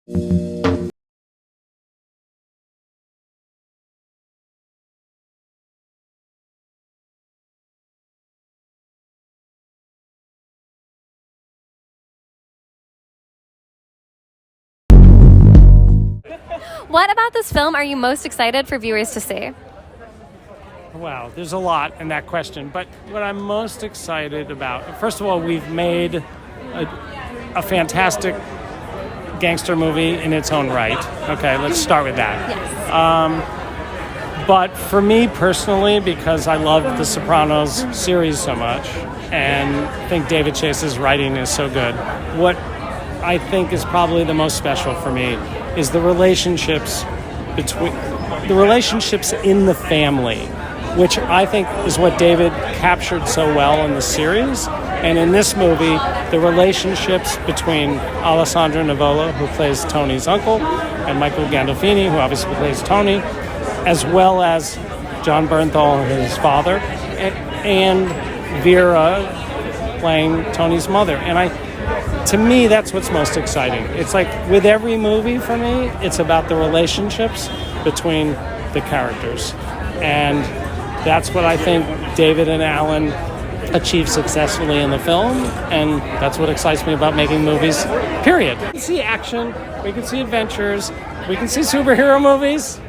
What about this film are you most excited for viewers to see? Wow, there's a lot in that question, but what I'm most excited about, first of all, we've made a fantastic gangster movie in its own right. Okay, let's start with that. Yes. But for me personally, because I love the Sopranos series so much and think David Chase's writing is so good, what I think is probably the most special for me is the relationships in the family, which I think is what David captured so well in the series. And in this movie, the relationships between Alessandro Nivola, who plays Tony's uncle, and Michael Gandolfini, who obviously plays Tony, as well as John Bernthal, his father, and Vera playing Tony's mother. And to me, that's what's most exciting. It's like with every movie for me, it's about the relationships between the characters. And that's what I think David and Alan achieved successfully in the film, and that's what excites me about making movies, period. We can see action, we can see adventures, we can see superhero movies.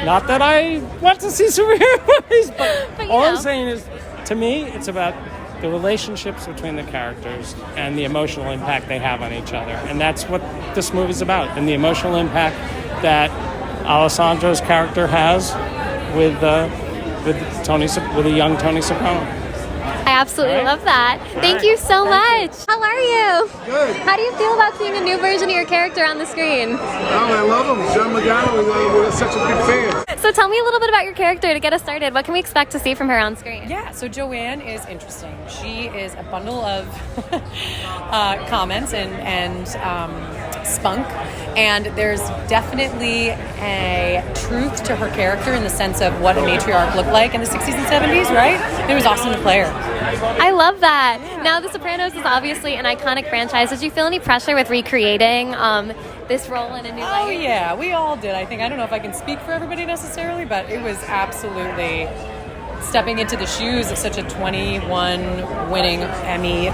Not that I want to see superhero movies, but all I'm saying is, to me, it's about the relationships between the characters and the emotional impact they have on each other. And that's what this movie's about, and the emotional impact that Alessandro's character has with a young Tony Soprano. I absolutely love that. Thank you so much. How are you? Good. How do you feel about seeing a new version of your character on the screen? Oh, I love him. John MAGARO, we're such a big fan. So tell me a little bit about your character to get us started. What can we expect to see from her on screen? Yeah, so Joanne is interesting. She is a bundle of comments and spunk, and there's definitely a truth to her character in the sense of what a matriarch looked like in the 60s and 70s, right? It was awesome to play her. I love that. Now, The Sopranos is obviously an iconic franchise. Did you feel any pressure with recreating this role in a new light? Oh, yeah, we all did, I think. I don't know if I can speak for everybody necessarily, but it was absolutely stepping into the shoes of such a 21-winning Emmy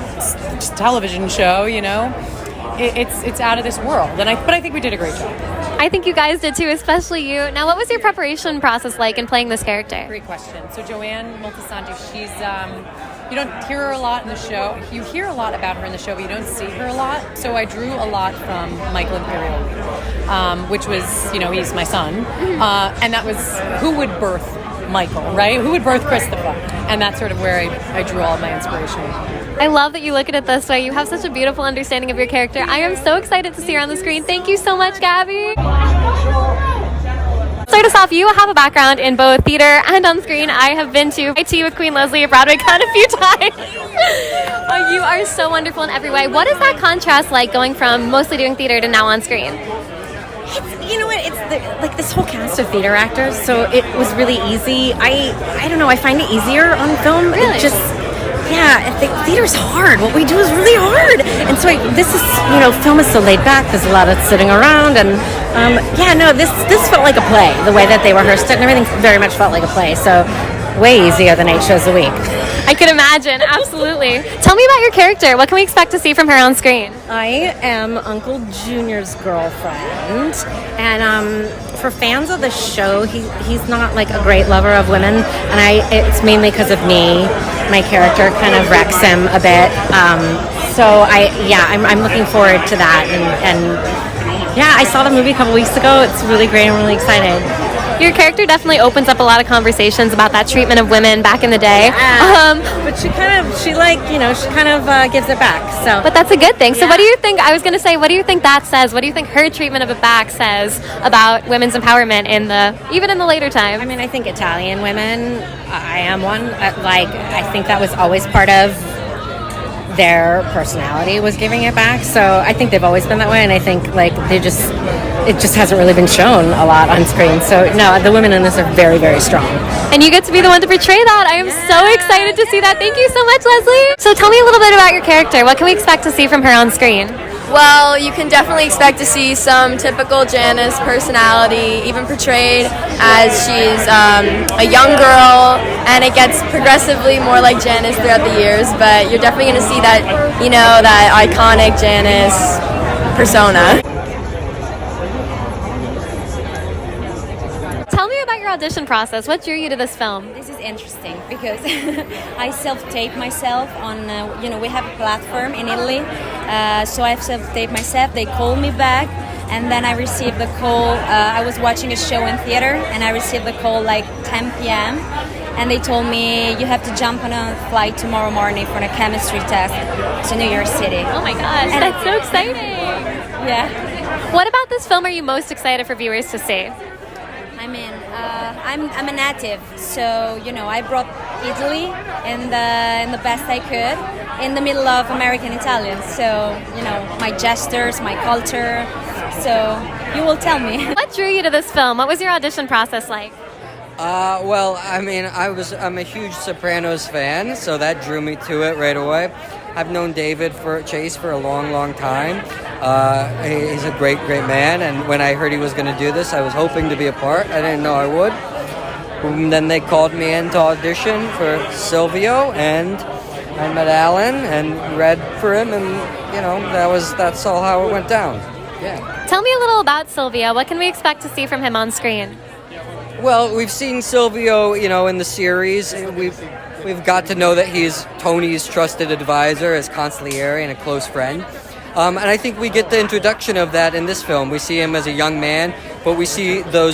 television show, you know? It's out of this world, but I think we did a great job. I think you guys did too, especially you. Now, what was your preparation process like in playing this character? Great question. So Joanne Moltisanti, she's you don't hear her a lot in the show. You hear a lot about her in the show, but you don't see her a lot. So I drew a lot from Michael Imperioli, which was, he's my son, and that was who would birth Michael, right? Who would birth Christopher? And that's sort of where I drew all of my inspiration. I love that you look at it this way. You have such a beautiful understanding of your character. I am so excited to see her on the screen. Thank you so much, Gabby. Start us off, you have a background in both theater and on screen. I have been to IT with Queen Leslie at BroadwayCon a few times. You are so wonderful in every way. What is that contrast like going from mostly doing theater to now on screen? You know what? It's this whole cast of theater actors, so it was really easy. I don't know. I find it easier on film. Really? Theater's hard. What we do is really hard, and so this is, film is so laid back. There's a lot of sitting around, and this felt like a play. The way that they rehearsed it and everything very much felt like a play. So way easier than 8 shows a week. I could imagine, absolutely. Tell me about your character. What can we expect to see from her on screen? I am Uncle Junior's girlfriend, and for fans of the show, he's not like a great lover of women, and it's mainly because of me. My character kind of wrecks him a bit, I'm looking forward to that, and I saw the movie a couple weeks ago. It's really great. I'm really excited. Your character definitely opens up a lot of conversations about that treatment of women back in the day. But she kind of gives it back. So, but that's a good thing. So what do you think, what do you think that says? What do you think her treatment of it back says about women's empowerment even in the later time? I mean, I think Italian women, I am one, I think that was always part of their personality, was giving it back. So I think they've always been that way, and I think it just hasn't really been shown a lot on screen. So no, the women in this are very, very strong. And you get to be the one to portray that. I am so excited to see that. Thank you so much, Leslie. So tell me a little bit about your character. What can we expect to see from her on screen? Well, you can definitely expect to see some typical Janice personality, even portrayed as she's a young girl, and it gets progressively more like Janice throughout the years, but you're definitely going to see that, you know, that iconic Janice persona. Tell me about your audition process. What drew you to this film? This is interesting because I self-tape myself on, we have a platform in Italy, so I've self-taped myself. They called me back, and then I received the call. I was watching a show in theater, and I received the call like 10 p.m., and they told me, you have to jump on a flight tomorrow morning for a chemistry test to New York City. Oh my gosh, And that's so exciting. Yeah. What about this film are you most excited for viewers to see? I mean, I'm a native, so I brought Italy in the best I could in the middle of American Italian. So my gestures, my culture. So you will tell me. What drew you to this film? What was your audition process like? Well, I mean, I'm a huge Sopranos fan, so that drew me to it right away. I've known David Chase for a long, long time. He's a great, great man, and when I heard he was going to do this, I was hoping to be a part. I didn't know I would. And then they called me in to audition for Silvio, and I met Alan and read for him, and that's all how it went down. Yeah. Tell me a little about Silvio. What can we expect to see from him on screen? Well, we've seen Silvio, in the series. We've got to know that he's Tony's trusted advisor, his consigliere, and a close friend. And I think we get the introduction of that in this film. We see him as a young man, but we see the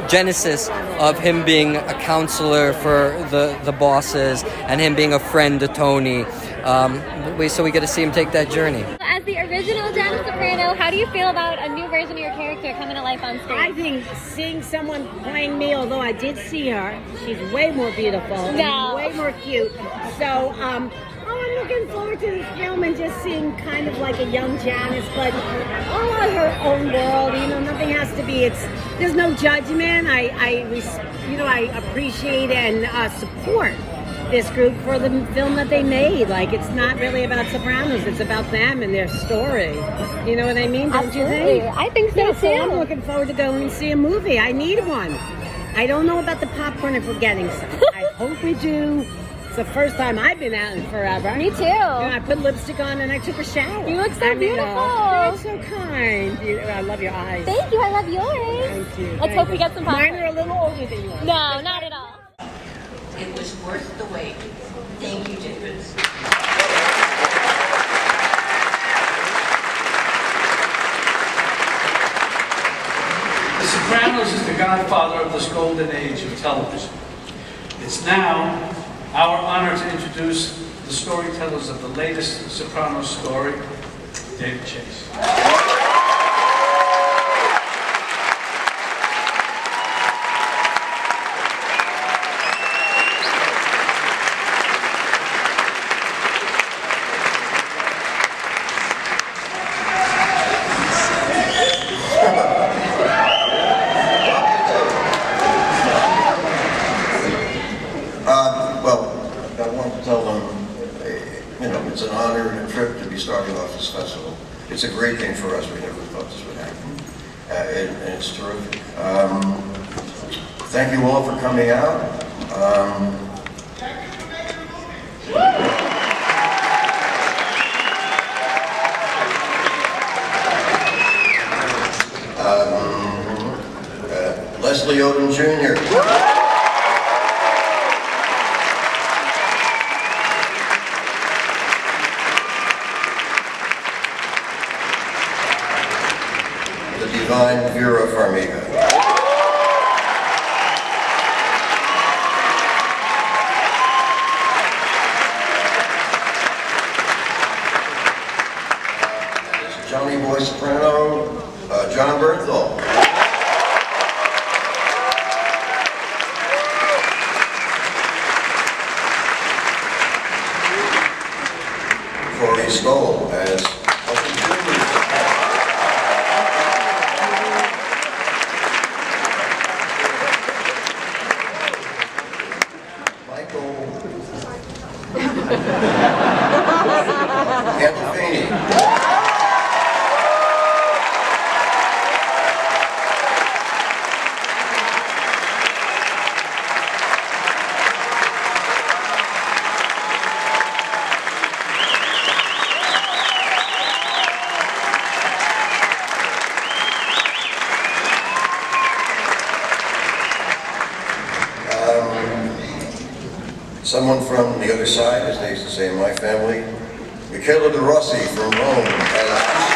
genesis of him being a counselor for the bosses and him being a friend to Tony. So we get to see him take that journey. As the original Janice Soprano, how do you feel about a new version of your character coming to life on screen? I think seeing someone playing me, although I did see her, she's way more beautiful, and way more cute. So, I'm looking forward to this film and just seeing kind of like a young Janice, but all on her own world. Nothing has to be. There's no judgment. I appreciate and support this group for the film that they made. Like, it's not really about Sopranos, it's about them and their story. You know what I mean? Don't you think? I think so too. So I'm looking forward to going and see a movie. I need one. I don't know about the popcorn if we're getting some. I hope we do. It's the first time I've been out in forever. Me too. I put lipstick on and I took a shower. You look so beautiful. You're so kind. I love your eyes. Thank you. I love yours. Thank you. Let's hope we get some popcorn. Mine are a little older than yours. No, not at all. It was worth the wait. Thank you, David. The Sopranos is the godfather of this golden age of television. It's now our honor to introduce the storytellers of the latest Sopranos story, David Chase. It's an honor and a trip to be starting off this festival. It's a great thing for us. We never thought this would happen. And it's terrific. Thank you all for coming out. Leslie Odom Jr. Divine Vera Farmiga. Johnny Boy Soprano, John Bernthal. Corey Stoll as Gandolfini. someone from the other side, as they used to say in my family, Michela de Rossi from Rome.